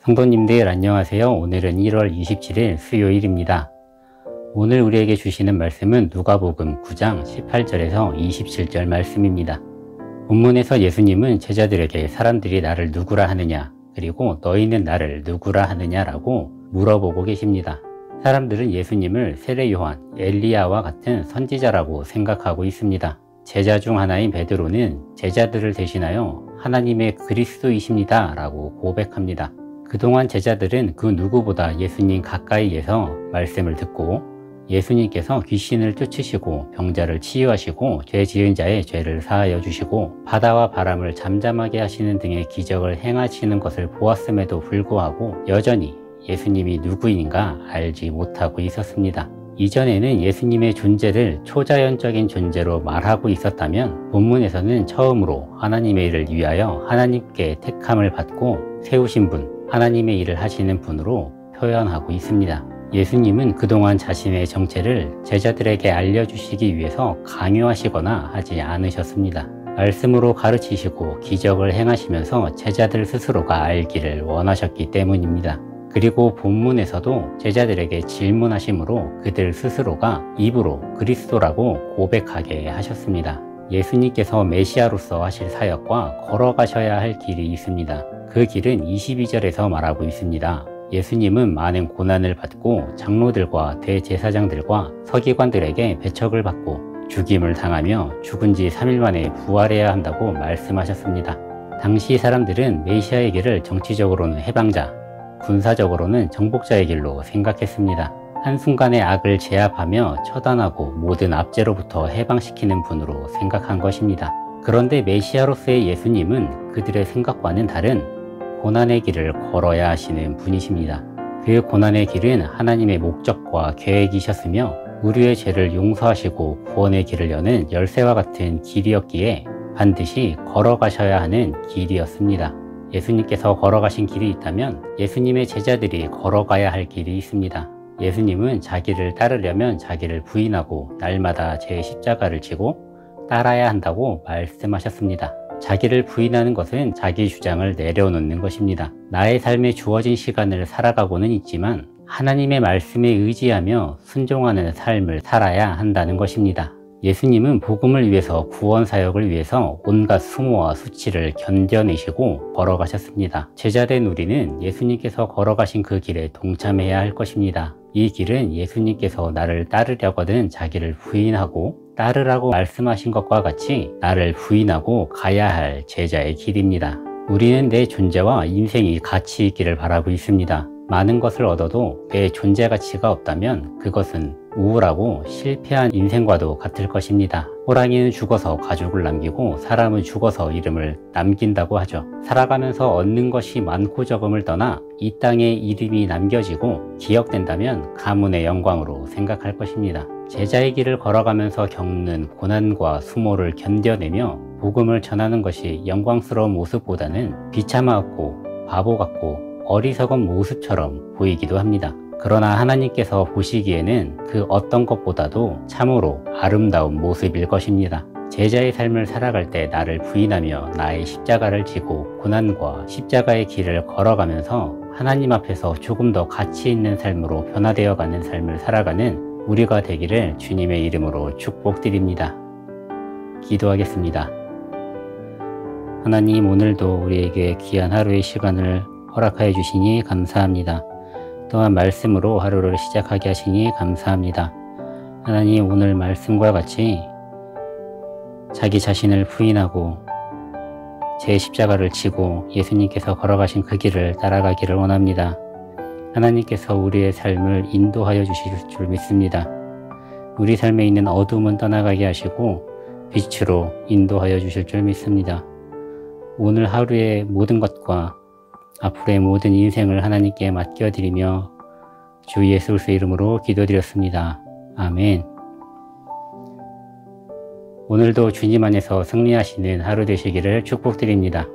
성도님들 안녕하세요. 오늘은 1월 27일 수요일입니다. 오늘 우리에게 주시는 말씀은 누가복음 9장 18절에서 27절 말씀입니다. 본문에서 예수님은 제자들에게 사람들이 나를 누구라 하느냐, 그리고 너희는 나를 누구라 하느냐라고 물어보고 계십니다. 사람들은 예수님을 세례 요한, 엘리야와 같은 선지자라고 생각하고 있습니다. 제자 중 하나인 베드로는 제자들을 대신하여 하나님의 그리스도이십니다 라고 고백합니다. 그동안 제자들은 그 누구보다 예수님 가까이에서 말씀을 듣고 예수님께서 귀신을 쫓으시고 병자를 치유하시고 죄 지은 자의 죄를 사하여 주시고 바다와 바람을 잠잠하게 하시는 등의 기적을 행하시는 것을 보았음에도 불구하고 여전히 예수님이 누구인가 알지 못하고 있었습니다. 이전에는 예수님의 존재를 초자연적인 존재로 말하고 있었다면 본문에서는 처음으로 하나님의 일을 위하여 하나님께 택함을 받고 세우신 분, 하나님의 일을 하시는 분으로 표현하고 있습니다. 예수님은 그동안 자신의 정체를 제자들에게 알려주시기 위해서 강요하시거나 하지 않으셨습니다. 말씀으로 가르치시고 기적을 행하시면서 제자들 스스로가 알기를 원하셨기 때문입니다. 그리고 본문에서도 제자들에게 질문하심으로 그들 스스로가 입으로 그리스도라고 고백하게 하셨습니다. 예수님께서 메시아로서 하실 사역과 걸어가셔야 할 길이 있습니다. 그 길은 22절에서 말하고 있습니다. 예수님은 많은 고난을 받고 장로들과 대제사장들과 서기관들에게 배척을 받고 죽임을 당하며 죽은 지 3일 만에 부활해야 한다고 말씀하셨습니다. 당시 사람들은 메시아의 길을 정치적으로는 해방자, 군사적으로는 정복자의 길로 생각했습니다. 한순간에 악을 제압하며 처단하고 모든 압제로부터 해방시키는 분으로 생각한 것입니다. 그런데 메시아로서의 예수님은 그들의 생각과는 다른 고난의 길을 걸어야 하시는 분이십니다. 그 고난의 길은 하나님의 목적과 계획이셨으며 우리의 죄를 용서하시고 구원의 길을 여는 열쇠와 같은 길이었기에 반드시 걸어가셔야 하는 길이었습니다. 예수님께서 걸어가신 길이 있다면 예수님의 제자들이 걸어가야 할 길이 있습니다. 예수님은 자기를 따르려면 자기를 부인하고 날마다 제 십자가를 지고 따라야 한다고 말씀하셨습니다. 자기를 부인하는 것은 자기 주장을 내려놓는 것입니다. 나의 삶에 주어진 시간을 살아가고는 있지만 하나님의 말씀에 의지하며 순종하는 삶을 살아야 한다는 것입니다. 예수님은 복음을 위해서 구원 사역을 위해서 온갖 수모와 수치를 견뎌내시고 걸어가셨습니다. 제자된 우리는 예수님께서 걸어가신 그 길에 동참해야 할 것입니다. 이 길은 예수님께서 나를 따르려거든 자기를 부인하고 따르라고 말씀하신 것과 같이 나를 부인하고 가야 할 제자의 길입니다. 우리는 내 존재와 인생이 가치 있기를 바라고 있습니다. 많은 것을 얻어도 내 존재 가치가 없다면 그것은 우울하고 실패한 인생과도 같을 것입니다. 호랑이는 죽어서 가죽을 남기고 사람은 죽어서 이름을 남긴다고 하죠. 살아가면서 얻는 것이 많고 적음을 떠나 이 땅에 이름이 남겨지고 기억된다면 가문의 영광으로 생각할 것입니다. 제자의 길을 걸어가면서 겪는 고난과 수모를 견뎌내며 복음을 전하는 것이 영광스러운 모습보다는 비참하고 바보 같고 어리석은 모습처럼 보이기도 합니다. 그러나 하나님께서 보시기에는 그 어떤 것보다도 참으로 아름다운 모습일 것입니다. 제자의 삶을 살아갈 때 나를 부인하며 나의 십자가를 지고 고난과 십자가의 길을 걸어가면서 하나님 앞에서 조금 더 가치 있는 삶으로 변화되어가는 삶을 살아가는 우리가 되기를 주님의 이름으로 축복드립니다. 기도하겠습니다. 하나님, 오늘도 우리에게 귀한 하루의 시간을 허락하여 주시니 감사합니다. 또한 말씀으로 하루를 시작하게 하시니 감사합니다. 하나님, 오늘 말씀과 같이 자기 자신을 부인하고 제 십자가를 지고 예수님께서 걸어가신 그 길을 따라가기를 원합니다. 하나님께서 우리의 삶을 인도하여 주실 줄 믿습니다. 우리 삶에 있는 어둠은 떠나가게 하시고 빛으로 인도하여 주실 줄 믿습니다. 오늘 하루의 모든 것과 앞으로의 모든 인생을 하나님께 맡겨드리며 주 예수 그리스도의 이름으로 기도드렸습니다. 아멘. 오늘도 주님 안에서 승리하시는 하루 되시기를 축복드립니다.